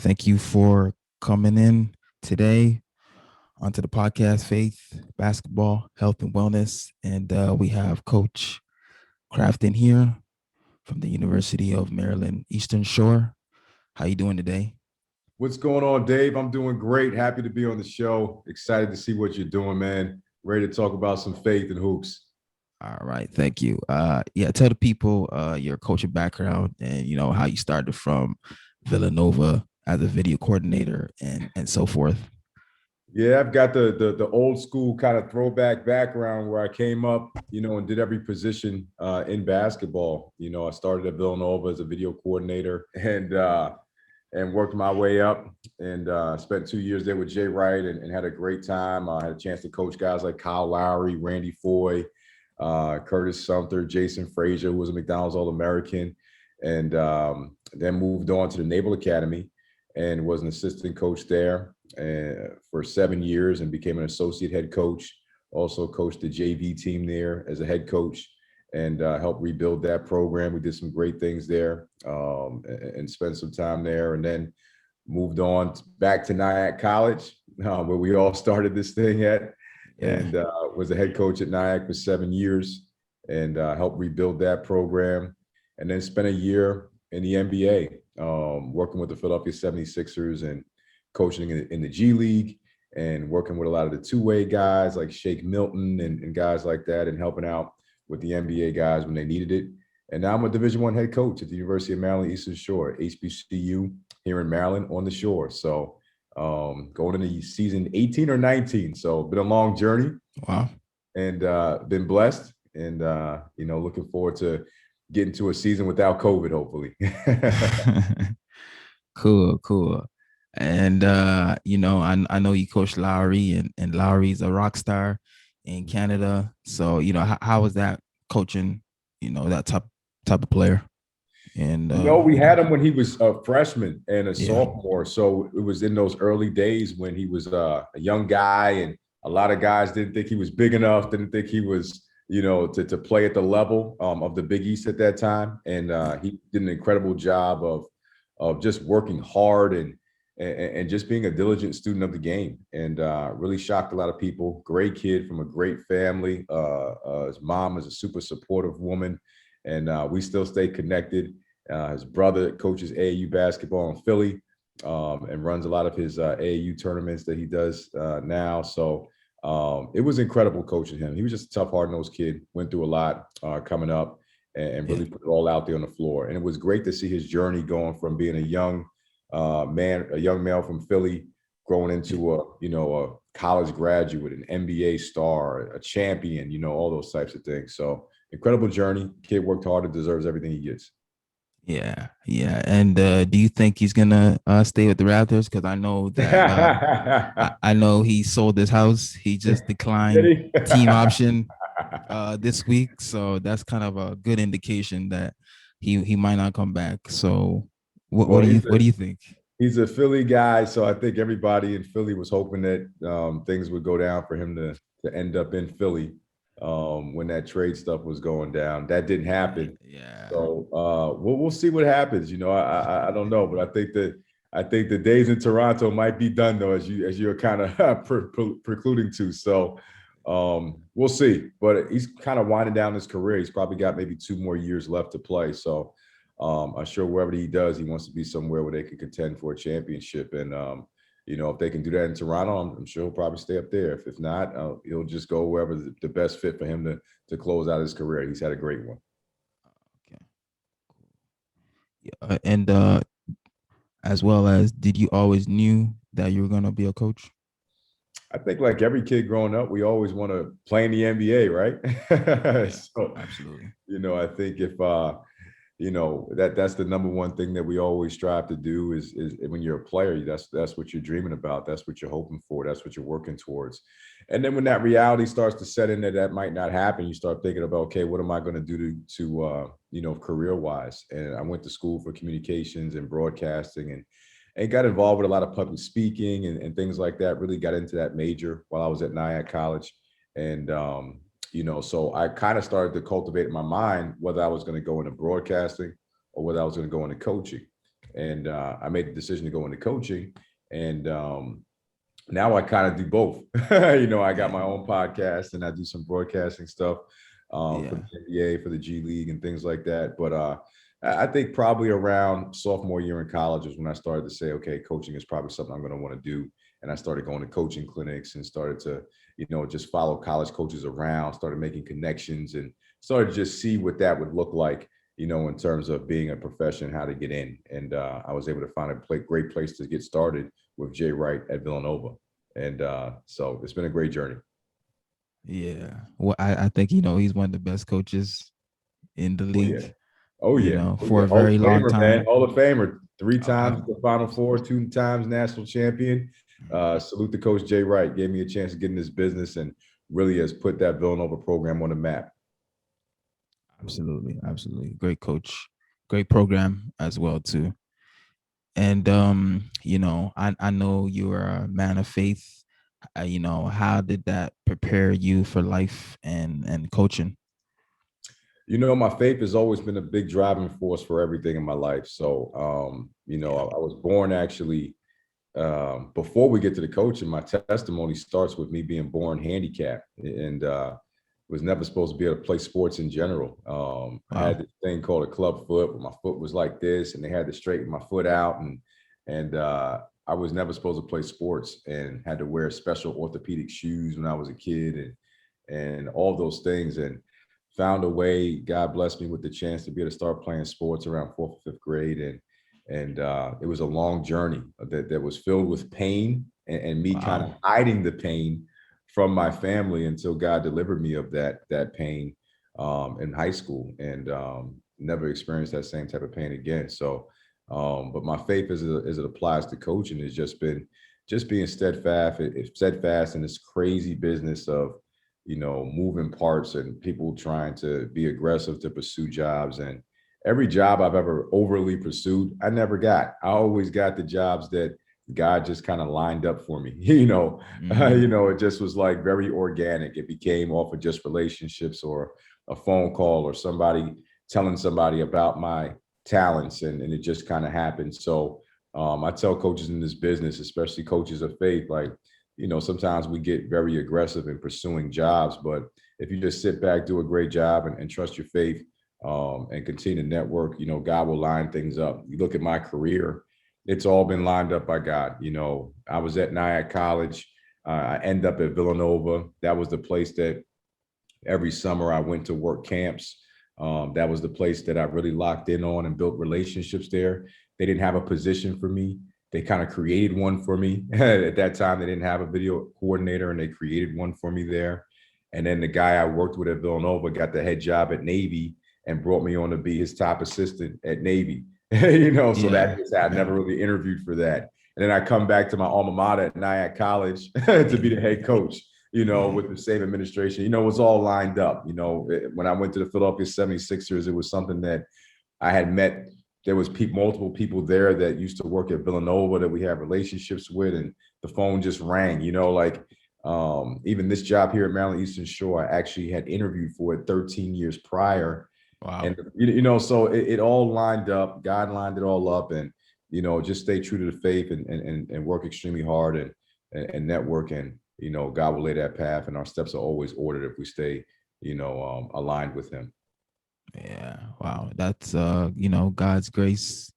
Thank you for coming in today onto the podcast, Faith, Basketball, Health, and Wellness. And we have Coach Crafton here from the University of Maryland Eastern Shore. How you doing today? What's going on, Dave? I'm doing great. Happy to be on the show. Excited to see what you're doing, man. Ready to talk about some faith and hoops. All right, thank you. Yeah, tell the people your coaching background and how you started from Villanova as a video coordinator and so forth. Yeah, I've got the old school kind of throwback background where I came up, and did every position in basketball. I started at Villanova as a video coordinator and worked my way up and spent 2 years there with Jay Wright and had a great time. I had a chance to coach guys like Kyle Lowry, Randy Foy, Curtis Sumter, Jason Frazier, who was a McDonald's All-American, and then moved on to the Naval Academy and was an assistant coach there for 7 years and became an associate head coach. Also coached the JV team there as a head coach and helped rebuild that program. We did some great things there and spent some time there, and then moved on back to Nyack College, where we all started this thing at, and was a head coach at Nyack for 7 years and helped rebuild that program, and then spent a year in the NBA working with the Philadelphia 76ers and coaching in the G League and working with a lot of the two-way guys like Shake Milton and guys like that, and helping out with the NBA guys when they needed it. And now I'm a Division I head coach at the University of Maryland Eastern Shore, HBCU here in Maryland on the shore. So going into season 18 or 19. So been a long journey. Wow. And been blessed and, looking forward to getting to a season without COVID, hopefully. Cool. And, I know you coach Lowry and Lowry's a rock star in Canada. So, how was that coaching, that type of player? And we had him when he was a freshman and a sophomore. So it was in those early days when he was a young guy, and a lot of guys didn't think he was big enough, didn't think he was, to play at the level of the Big East at that time. And he did an incredible job of just working hard and just being a diligent student of the game, and really shocked a lot of people. Great kid from a great family. His mom is a super supportive woman, and we still stay connected. His brother coaches AAU basketball in Philly and runs a lot of his AAU tournaments that he does now. So it was incredible coaching him. He was just a tough, hard-nosed kid, went through a lot coming up and really put it all out there on the floor. And it was great to see his journey going from being a young male from Philly, growing into a college graduate, an NBA star, a champion, all those types of things. So incredible journey. Kid worked hard and deserves everything he gets. Yeah. And do you think he's gonna stay with the Raptors? Because I know that I know he sold his house. He just declined team option this week, so that's kind of a good indication that he might not come back. So what do you think? He's a Philly guy, so I think everybody in Philly was hoping that things would go down for him to end up in Philly when that trade stuff was going down. That didn't happen. Yeah. So we'll see what happens. I don't know, but I think the days in Toronto might be done though, as you're kind of precluding to. So we'll see. But he's kind of winding down his career. He's probably got maybe 2 more years left to play. So I'm sure wherever he does, he wants to be somewhere where they can contend for a championship. And if they can do that in Toronto, I'm sure he'll probably stay up there. If not, he'll just go wherever the best fit for him to close out his career. He's had a great one. Okay. Yeah, and as well as, did you always knew that you were gonna be a coach? I think like every kid growing up, we always want to play in the NBA, right? Yeah, So, absolutely. I think if that's the number one thing that we always strive to do is when you're a player, that's what you're dreaming about. That's what you're hoping for. That's what you're working towards. And then when that reality starts to set in that might not happen, you start thinking about, okay, what am I going to do to career wise? And I went to school for communications and broadcasting and got involved with a lot of public speaking and things like that. Really got into that major while I was at Nyack College. And so I kind of started to cultivate in my mind whether I was going to go into broadcasting or whether I was going to go into coaching. And I made the decision to go into coaching. And now I kind of do both. I got my own podcast and I do some broadcasting stuff for the NBA, for the G League and things like that. But I think probably around sophomore year in college is when I started to say, okay, coaching is probably something I'm going to want to do. And I started going to coaching clinics and started to, just follow college coaches around, started making connections and started to just see what that would look like, in terms of being a profession, how to get in. And I was able to find a great place to get started with Jay Wright at Villanova. And so it's been a great journey. Yeah. Well, I think, he's one of the best coaches in the league. Oh, yeah. For a very long time. Man. Hall of Famer, 3 times the Final Four, 2 times national champion. Salute to Coach Jay Wright. Gave me a chance to get in this business and really has put that Villanova program on the map. Absolutely. Absolutely. Great coach. Great program as well, too. And, I know you're a man of faith. How did that prepare you for life and coaching? My faith has always been a big driving force for everything in my life. So, I was born actually, before we get to the coaching, my testimony starts with me being born handicapped and was never supposed to be able to play sports in general. I had this thing called a club foot where my foot was like this and they had to straighten my foot out. And I was never supposed to play sports and had to wear special orthopedic shoes when I was a kid and all those things. And found a way. God blessed me with the chance to be able to start playing sports around 4th or 5th grade. And it was a long journey that was filled with pain and me kind of hiding the pain from my family until God delivered me of that pain in high school and never experienced that same type of pain again. So, but my faith as it applies to coaching has just being steadfast in this crazy business of, moving parts and people trying to be aggressive to pursue jobs. And every job I've ever overly pursued, I never got. I always got the jobs that God just kind of lined up for me. It just was like very organic. It became off of just relationships or a phone call or somebody telling somebody about my talents. And it just kind of happened. So I tell coaches in this business, especially coaches of faith, like, sometimes we get very aggressive in pursuing jobs, but if you just sit back, do a great job and trust your faith and continue to network, God will line things up. You look at my career, it's all been lined up by God. I was at Nyack College. I ended up at Villanova. That was the place that every summer I went to work camps. That was the place that I really locked in on and built relationships there. They didn't have a position for me. They kind of created one for me. At that time, they didn't have a video coordinator and they created one for me there. And then the guy I worked with at Villanova got the head job at Navy and brought me on to be his top assistant at Navy. I never really interviewed for that. And then I come back to my alma mater at Nyack College to be the head coach, with the same administration. It was all lined up. When I went to the Philadelphia 76ers, it was something that I had met. There was multiple people there that used to work at Villanova that we have relationships with, and the phone just rang, even this job here at Maryland Eastern Shore, I actually had interviewed for it 13 years prior. Wow. And, so it all lined up. God lined it all up and, just stay true to the faith and work extremely hard and network. And, God will lay that path and our steps are always ordered if we stay, aligned with him. Yeah. Wow. That's, God's grace,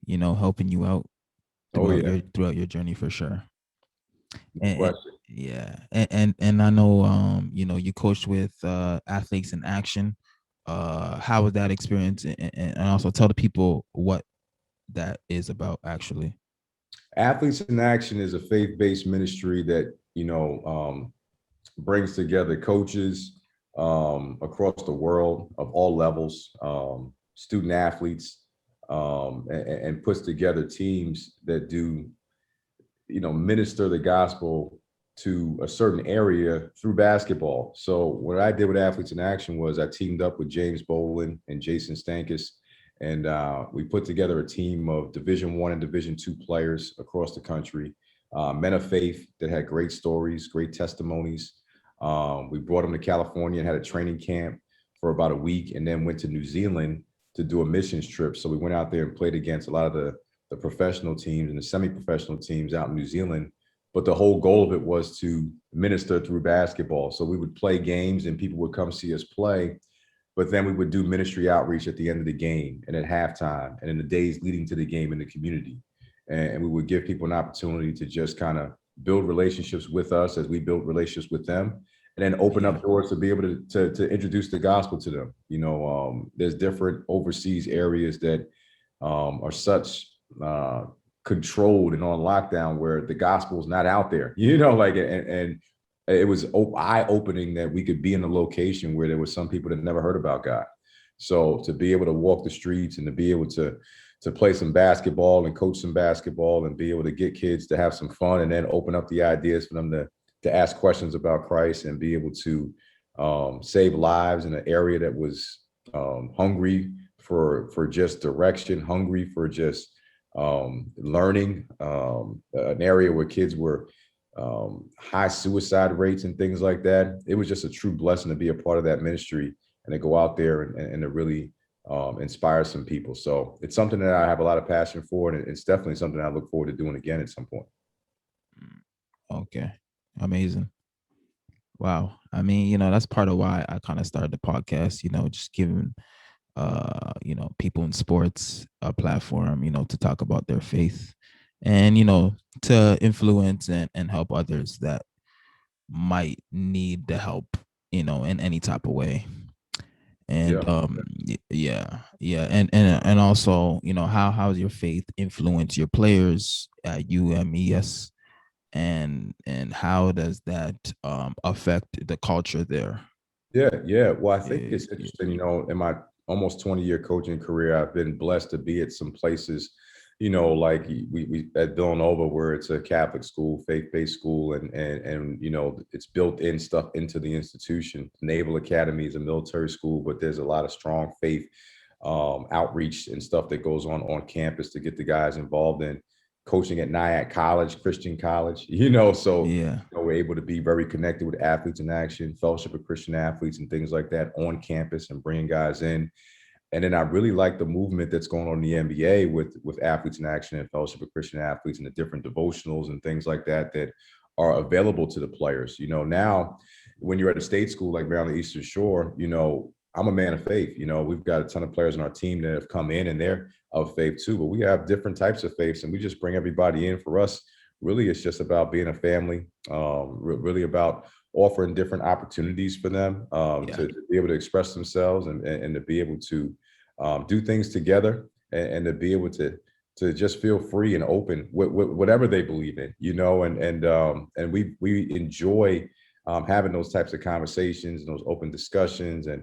helping you out throughout your journey for sure. And I know, you coached with Athletes in Action. How was that experience? And also tell the people what that is about actually. Athletes in Action is a faith-based ministry that, brings together coaches, across the world of all levels, student athletes, and puts together teams that do, minister the gospel to a certain area through basketball. So what I did with Athletes in Action was I teamed up with James Bolin and Jason Stankus, and we put together a team of Division I and Division II players across the country, men of faith that had great stories, great testimonies. We brought them to California and had a training camp for about a week and then went to New Zealand to do a missions trip. So we went out there and played against a lot of the the professional teams and the semi-professional teams out in New Zealand. But the whole goal of it was to minister through basketball. So we would play games and people would come see us play, but then we would do ministry outreach at the end of the game and at halftime and in the days leading to the game in the community. And we would give people an opportunity to just kind of build relationships with us as we build relationships with them, and then open up doors to be able to introduce the gospel to them. There's different overseas areas that are such controlled and on lockdown where the gospel is not out there, and it was eye-opening that we could be in a location where there were some people that never heard about God. So to be able to walk the streets and to be able to play some basketball and coach some basketball and be able to get kids to have some fun and then open up the ideas for them to ask questions about Christ and be able to save lives in an area that was hungry for just direction, hungry for just learning, an area where kids were high suicide rates and things like that. It was just a true blessing to be a part of that ministry and to go out there and to really inspire some people. So it's something that I have a lot of passion for, and it's definitely something I look forward to doing again at some point. Okay. Amazing. Wow. I mean, that's part of why I kind of started the podcast, just giving people in sports a platform, to talk about their faith and, to influence and help others that might need the help, in any type of way. And and also, how's your faith influence your players at UMES, and how does that affect the culture there? Yeah. Well, I think it's interesting, in my almost 20-year coaching career, I've been blessed to be at some places, like we at Villanova, where it's a Catholic school, faith-based school, and it's built in stuff into the institution. Naval Academy is a military school, but there's a lot of strong faith outreach and stuff that goes on campus to get the guys involved in coaching at Nyack College, Christian college, so we're able to be very connected with Athletes in Action, Fellowship of Christian Athletes and things like that on campus and bringing guys in. And then I really like the movement that's going on in the NBA with Athletes in Action and Fellowship of Christian Athletes and the different devotionals and things like that are available to the players. Now when you're at a state school like around the Eastern Shore, I'm a man of faith. We've got a ton of players on our team that have come in and they're of faith too, but we have different types of faiths and we just bring everybody in. For us, really, it's just about being a family, really about offering different opportunities for them to be able to express themselves and to be able to do things together and to be able to just feel free and open with whatever they believe in, and we enjoy having those types of conversations and those open discussions and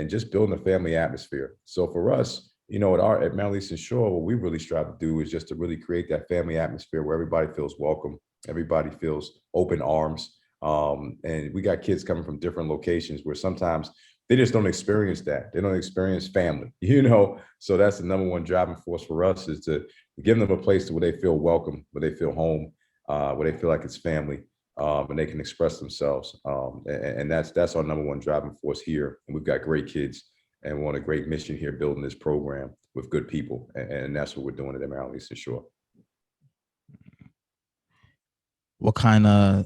just building a family atmosphere. So for us, at Mount Eastern Shore, what we really strive to do is just to really create that family atmosphere where everybody feels welcome, everybody feels open arms. And we got kids coming from different locations where sometimes they just don't experience that. They don't experience family, So that's the number one driving force for us, is to give them a place where they feel welcome, where they feel home, where they feel like it's family, and they can express themselves. And that's our number one driving force here. And we've got great kids. And we're on a great mission here, building this program with good people. And that's what we're doing at Mount Eastern Shore. What kind of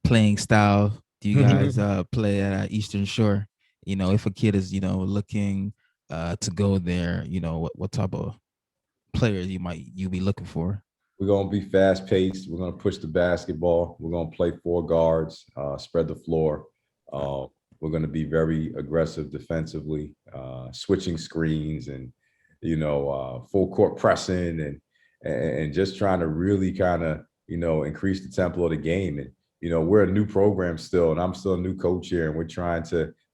playing style do you guys play at Eastern Shore? If a kid is, looking to go there, what type of players you be looking for? We're going to be fast paced. We're going to push the basketball. We're going to play 4 guards, spread the floor. We're going to be very aggressive defensively, switching screens and, full court pressing and just trying to really kind of, increase the tempo of the game. And, we're a new program still, and I'm still a new coach here. And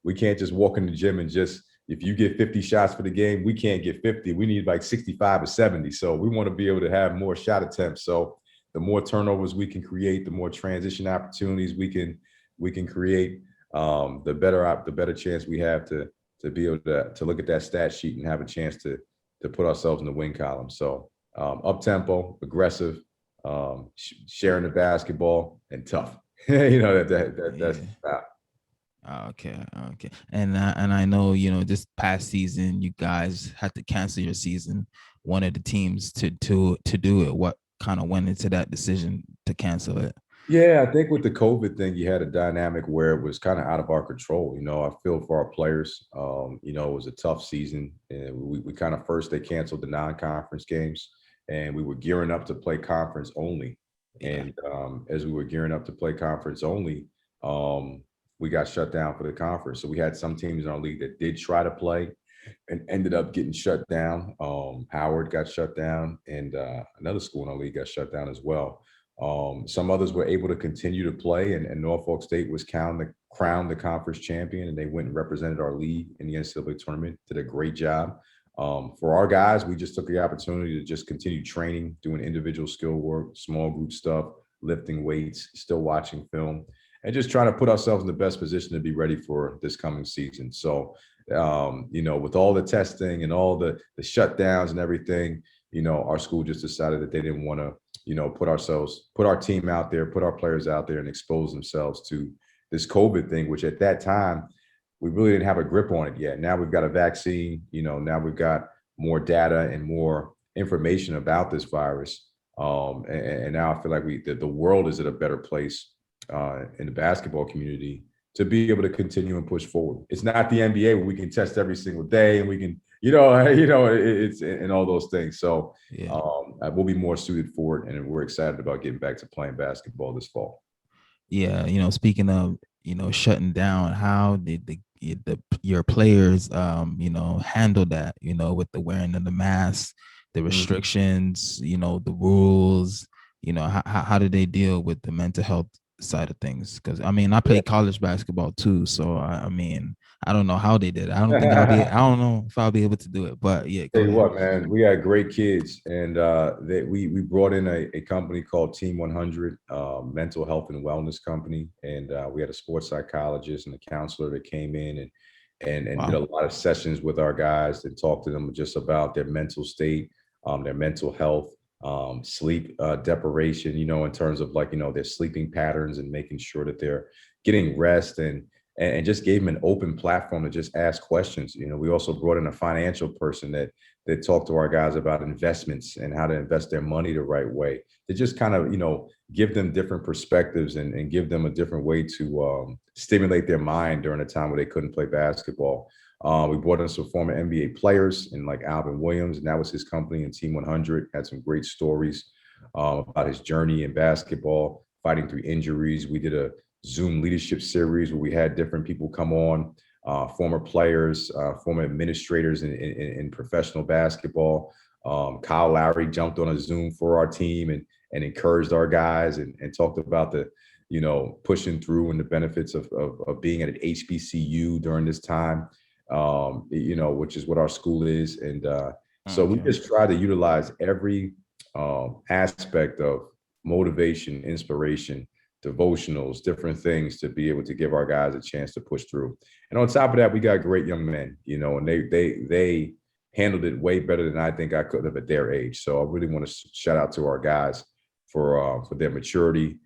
we can't just walk in the gym and just, if you get 50 shots for the game, we can't get 50. We need like 65 or 70. So we want to be able to have more shot attempts. So the more turnovers we can create, the more transition opportunities we can create, the better chance we have to be able to look at that stat sheet and have a chance to put ourselves in the win column. So up tempo, aggressive, sharing the basketball, and tough. That's Okay. And I know, this past season you guys had to cancel your season. one of the teams to do it. What kind of went into that decision to cancel it? Yeah, I think with the COVID thing, you had a dynamic where it was kind of out of our control. I feel for our players. It was a tough season, and we kind of first they canceled the non-conference games, and we were gearing up to play conference only. Yeah. And as we were gearing up to play conference only, we got shut down for the conference. So we had some teams in our league that did try to play and ended up getting shut down. Howard got shut down, and another school in our league got shut down as well. Some others were able to continue to play, and Norfolk State was crowned the conference champion, and they went and represented our league in the NCAA tournament. Did a great job. For our guys, we just took the opportunity to just continue training, doing individual skill work, small group stuff, lifting weights, still watching film, and just trying to put ourselves in the best position to be ready for this coming season. So, with all the testing and all the shutdowns and everything, our school just decided that they didn't want to, put our team out there, put our players out there and expose themselves to this COVID thing, which at that time, we really didn't have a grip on it yet. Now we've got a vaccine, now we've got more data and more information about this virus. And now I feel like the world is at a better place in the basketball community to be able to continue and push forward. It's not the NBA where we can test every single day and we can, it's and all those things. So Yeah. we'll be more suited for it, and we're excited about getting back to playing basketball this fall. Yeah, speaking of, shutting down, how did your players handle that, with the wearing of the mask, the restrictions, the rules, how did they deal with the mental health side of things? Because I played college basketball too, so I don't know how they did it. I don't know if I'll be able to do it, but yeah, go Tell you ahead. what, man, we had great kids, and we brought in a company called Team 100, mental health and wellness company, and we had a sports psychologist and a counselor that came in and did a lot of sessions with our guys and talked to them just about their mental state, their mental health, sleep deprivation, in terms of their sleeping patterns and making sure that they're getting rest and just gave them an open platform to just ask questions. We also brought in a financial person that talked to our guys about investments and how to invest their money the right way, to just kind of, give them different perspectives and give them a different way to stimulate their mind during a time where they couldn't play basketball. We brought in some former NBA players and like Alvin Williams, and that was his company, and Team 100 had some great stories about his journey in basketball, fighting through injuries. We did a Zoom leadership series where we had different people come on, former players, former administrators in professional basketball. Kyle Lowry jumped on a Zoom for our team and encouraged our guys and talked about the, pushing through and the benefits of being at an HBCU during this time, which is what our school is. And so we just try to utilize every aspect of motivation, inspiration, devotionals, different things to be able to give our guys a chance to push through. And on top of that, we got great young men, and they handled it way better than I think I could have at their age. So I really want to shout out to our guys for their maturity,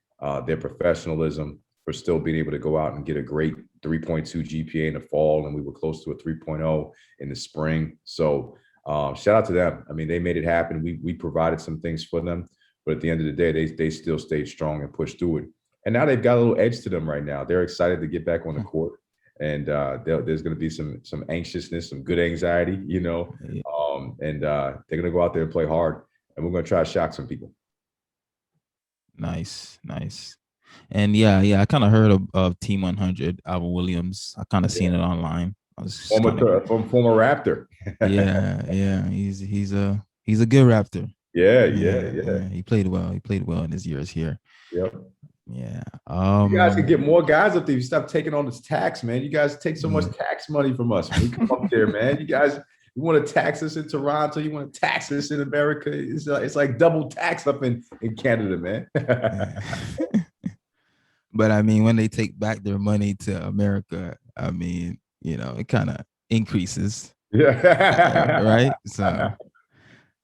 their professionalism, for still being able to go out and get a great 3.2 GPA in the fall, and we were close to a 3.0 in the spring. So shout out to them. They made it happen. We provided some things for them, but at the end of the day, they still stayed strong and pushed through it. And now they've got a little edge to them right now. They're excited to get back on the court, and there's going to be some anxiousness, some good anxiety, and they're going to go out there and play hard, and we're going to try to shock some people. Nice. And yeah, I kind of heard of Team 100, Alvin Williams. I kind of seen it online. I was former Raptor. yeah. He's a good Raptor. Yeah. He played well. In his years here. Yep. Yeah. You guys can get more guys up there. You stop taking on this tax, man. You guys take so much tax money from us when we come up there, man. You guys, you want to tax us in Toronto, you want to tax us in America. It's like double tax up in Canada, man. But when they take back their money to America, it kind of increases. Yeah. Right. So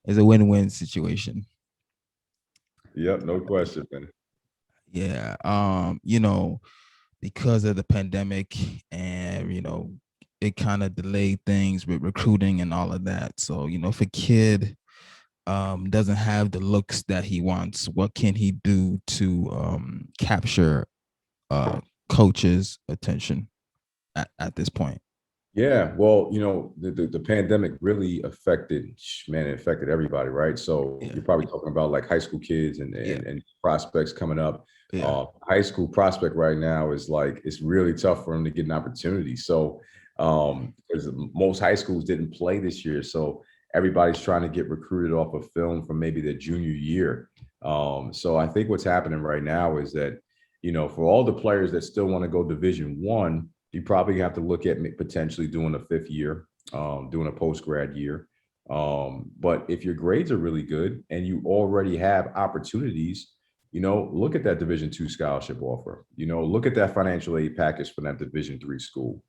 it's a win-win situation. Yep, no question, man. Yeah. Because of the pandemic and, it kind of delayed things with recruiting and all of that. So, if a kid, doesn't have the looks that he wants, what can he do to capture coaches' attention at this point? Yeah, well, the pandemic really affected, man, it affected everybody, right? So Yeah, you're probably talking about like high school kids and yeah, and prospects coming up. yeah, High school prospect right now is like it's really tough for them to get an opportunity. So because most high schools didn't play this year, so everybody's trying to get recruited off of film from maybe their junior year. So I think what's happening right now is that, for all the players that still want to go Division 1, you probably have to look at potentially doing a fifth year, doing a post grad year. But if your grades are really good and you already have opportunities, look at that Division 2 scholarship offer. Look at that financial aid package for that Division 3 school.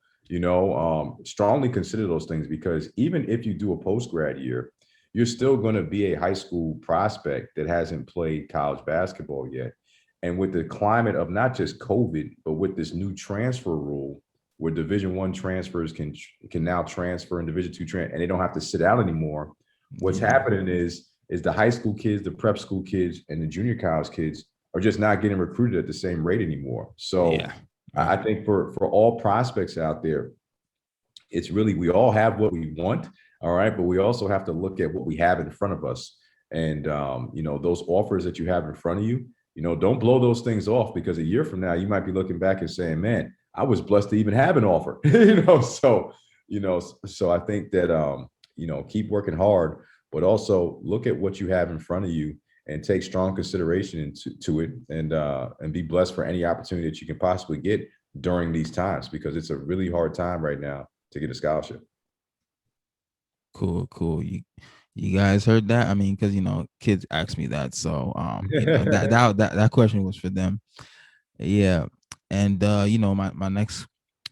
Strongly consider those things, because even if you do a post grad year, you're still going to be a high school prospect that hasn't played college basketball yet. And with the climate of not just COVID, but with this new transfer rule, where Division 1 transfers can now transfer in Division 2 and they don't have to sit out anymore. What's yeah, happening is the high school kids, the prep school kids, and the junior college kids are just not getting recruited at the same rate anymore. So yeah, I right. think for all prospects out there, it's really, we all have what we want, all right, but we also have to look at what we have in front of us. And those offers that you have in front of you, don't blow those things off, because a year from now you might be looking back and saying, man, I was blessed to even have an offer. So I think that keep working hard, but also look at what you have in front of you and take strong consideration into it, and be blessed for any opportunity that you can possibly get during these times, because it's a really hard time right now to get a scholarship. Cool, cool. You guys heard that? I mean, because kids ask me that, so that question was for them. Yeah, and my next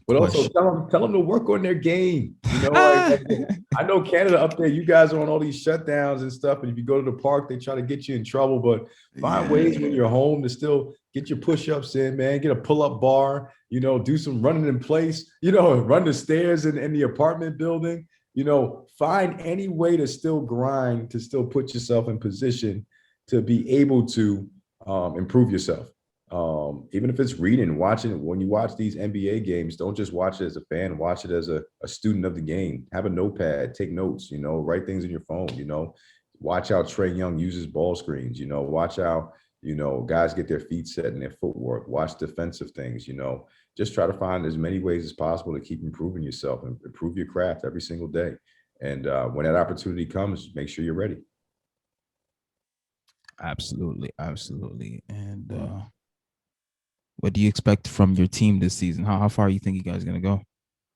But also question. tell them to work on their game. Like I know Canada up there, you guys are on all these shutdowns and stuff. And if you go to the park, they try to get you in trouble. But find Yeah, ways when you're home to still get your push-ups in, man. Get a pull-up bar, do some running in place, run the stairs in the apartment building. Find any way to still grind, to still put yourself in position to be able to improve yourself. Even if it's reading, watching. When you watch these NBA games, don't just watch it as a fan, watch it as a student of the game. Have a notepad, take notes, write things in your phone, watch how Trey Young uses ball screens, watch how, guys get their feet set and their footwork, watch defensive things, just try to find as many ways as possible to keep improving yourself and improve your craft every single day. And when that opportunity comes, make sure you're ready. absolutely, absolutely. And what do you expect from your team this season? How far you think you guys are gonna go?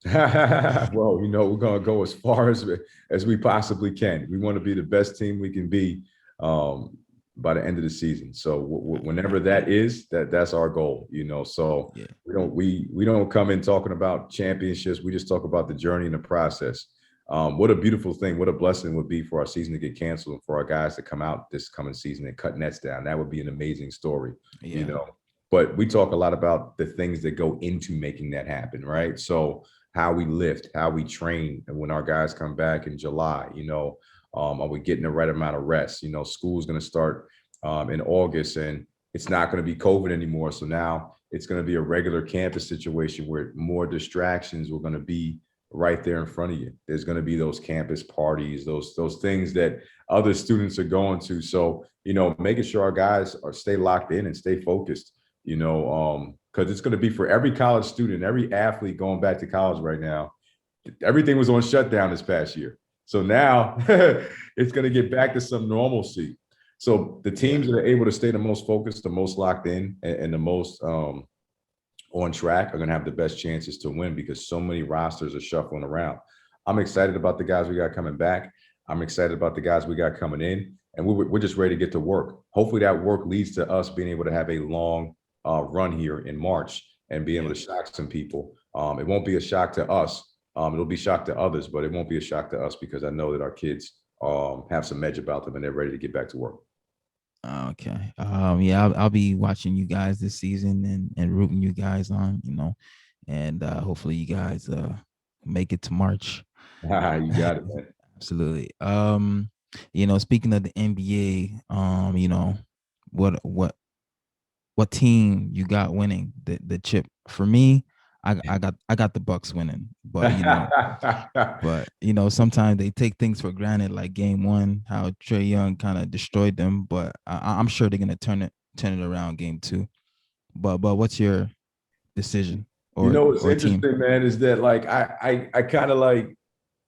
Well, we're going to go as far as we possibly can. We want to be the best team we can be by the end of the season. So whenever that is, that's our goal. So Yeah, we don't come in talking about championships. We just talk about the journey and the process. What a beautiful thing! What a blessing it would be for our season to get canceled and for our guys to come out this coming season and cut nets down. That would be an amazing story. You yeah, know. But we talk a lot about the things that go into making that happen, right? So how we lift, how we train, and when our guys come back in July, are we getting the right amount of rest? School's going to start in August, and it's not going to be COVID anymore. So now it's going to be a regular campus situation where more distractions are going to be right there in front of you. There's going to be those campus parties, those things that other students are going to. So making sure our guys are stay locked in and stay focused. Because it's going to be for every college student, every athlete going back to college right now. Everything was on shutdown this past year. So now it's going to get back to some normalcy. So the yeah. teams that are able to stay the most focused, the most locked in, and the most on track are going to have the best chances to win, because so many rosters are shuffling around. I'm excited about the guys we got coming back. I'm excited about the guys we got coming in, and we're just ready to get to work. Hopefully that work leads to us being able to have a long run here in March and be able Yeah, to shock some people. It won't be a shock to us. It'll be shock to others, but it won't be a shock to us, because I know that our kids have some edge about them and they're ready to get back to work. okay. Yeah, I'll be watching you guys this season and rooting you guys on. And hopefully you guys make it to March. You got it, man. Absolutely. Speaking of the NBA, what what what team you got winning the chip? For me, I got the Bucks winning, but sometimes they take things for granted, like game one, how Trae Young kind of destroyed them. But I'm sure they're gonna turn it around game two. But what's your decision What's or team? interesting, man, is that like I kind of like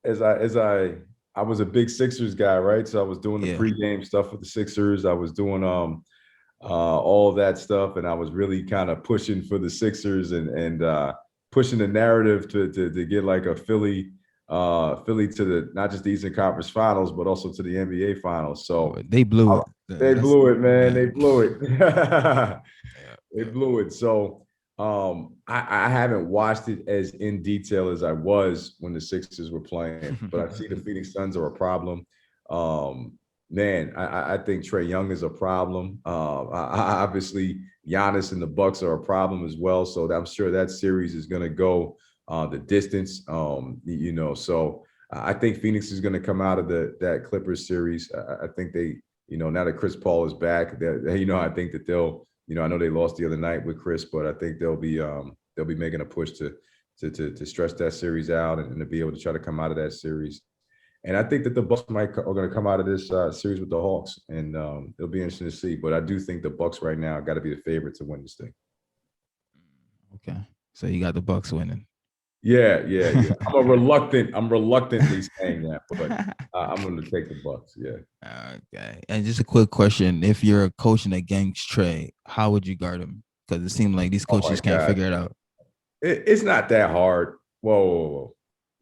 as I was a big Sixers guy, right? So I was doing the Yeah, pregame stuff with the Sixers. I was doing all of that stuff, and I was really kind of pushing for the Sixers and pushing the narrative to get like a Philly to the not just the Eastern Conference Finals, but also to the NBA Finals. So they blew it. they That's blew it, man. yeah, They blew it. yeah, They blew it. So I haven't watched it as in detail as I was when the Sixers were playing, but I see the Phoenix Suns are a problem. Man, I think Trae Young is a problem. Obviously, Giannis and the Bucks are a problem as well. So I'm sure that series is going to go the distance. So I think Phoenix is going to come out of that Clippers series. I think they, now that Chris Paul is back, that I think that they'll. I know they lost the other night with Chris, but I think they'll be making a push to stretch that series out and to be able to try to come out of that series. And I think that the Bucks are going to come out of this series with the Hawks, and it'll be interesting to see. But I do think the Bucks right now got to be the favorite to win this thing. okay. So you got the Bucks winning. Yeah. I'm reluctantly saying that, but I'm going to take the Bucks. Yeah. Okay. And just a quick question: if you're coaching against Trey, how would you guard him? Because it seems like these Oh my coaches can't God. figure it out. It's not that hard. Whoa.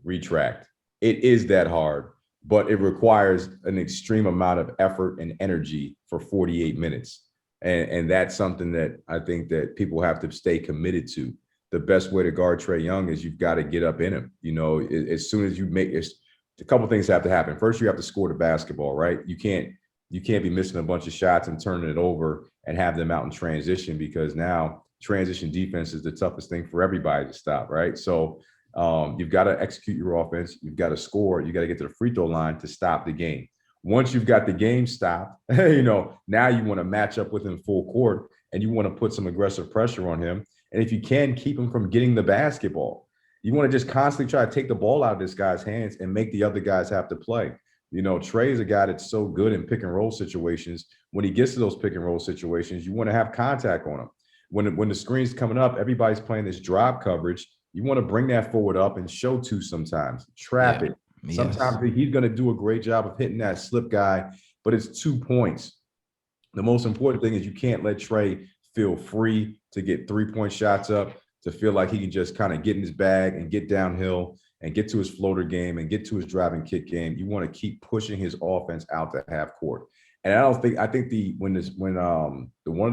Retract. It is that hard, but it requires an extreme amount of effort and energy for 48 minutes. And that's something that I think that people have to stay committed to. The best way to guard Trae Young is you've got to get up in him. As soon as you make it, a couple things have to happen. First, you have to score the basketball, right? You can't be missing a bunch of shots and turning it over and have them out in transition, because now transition defense is the toughest thing for everybody to stop, right? So you've got to execute your offense. You've got to score. You got to get to the free throw line to stop the game. Once you've got the game stopped, now you want to match up with him full court and you want to put some aggressive pressure on him. And if you can, keep him from getting the basketball. You want to just constantly try to take the ball out of this guy's hands and make the other guys have to play. Trae is a guy that's so good in pick and roll situations. When he gets to those pick and roll situations, you want to have contact on him. When the screen's coming up, everybody's playing this drop coverage. You want to bring that forward up and show two sometimes, trap it. Sometimes he's going to do a great job of hitting that slip guy, but it's 2 points. The most important thing is you can't let Trae feel free to get 3-point shots up, to feel like he can just kind of get in his bag and get downhill and get to his floater game and get to his driving kick game. You want to keep pushing his offense out to half court. And I think one of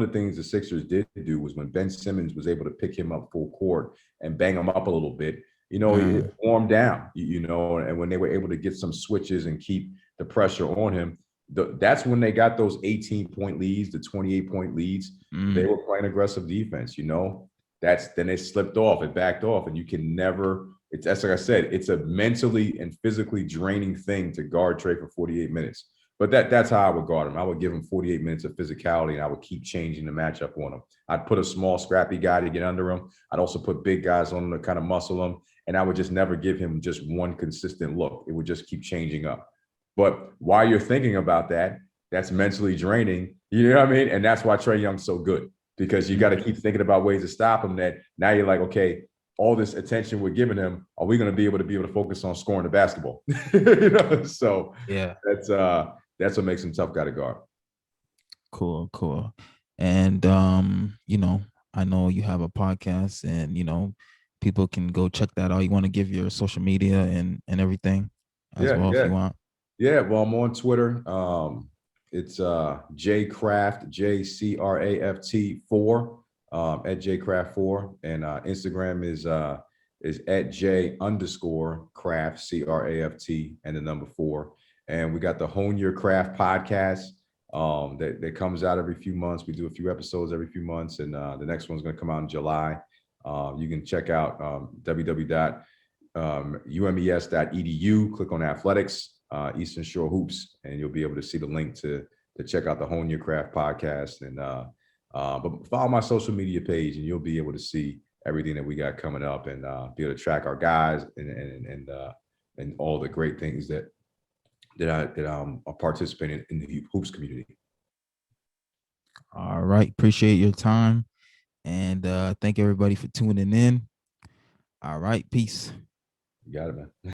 the things the Sixers did do was when Ben Simmons was able to pick him up full court and bang him up a little bit, it warmed down, and when they were able to get some switches and keep the pressure on him, that's when they got those 18-point leads, the 28-point leads. They were playing aggressive defense, then they slipped off, it backed off, and you can never, that's like I said, it's a mentally and physically draining thing to guard Trae for 48 minutes. But that's how I would guard him. I would give him 48 minutes of physicality, and I would keep changing the matchup on him. I'd put a small, scrappy guy to get under him. I'd also put big guys on him to kind of muscle him, and I would just never give him just one consistent look. It would just keep changing up. But while you're thinking about that, that's mentally draining. You know what I mean? And that's why Trey Young's so good, because you got to keep thinking about ways to stop him. That now you're like, okay, all this attention we're giving him, are we going to be able to focus on scoring the basketball? So Yeah. That's what makes him tough guy to guard. Cool. And I know you have a podcast, and people can go check that out. You want to give your social media and everything as well if you want. Yeah, well, I'm on Twitter. It's JCraft, JCRAFT 4, at JCraft 4, and Instagram is at J_craft, CRAFT, and the number 4. And we got the Hone Your Craft podcast that comes out every few months. We do a few episodes every few months, and the next one's going to come out in July. You can check out www.umes.edu, click on athletics. Eastern Shore Hoops, and you'll be able to see the link to check out the Hone Your Craft podcast. And but follow my social media page, and you'll be able to see everything that we got coming up, and be able to track our guys and all the great things that I'm participating in the hoops community. All right. Appreciate your time. And thank everybody for tuning in. All right. Peace. You got it, man.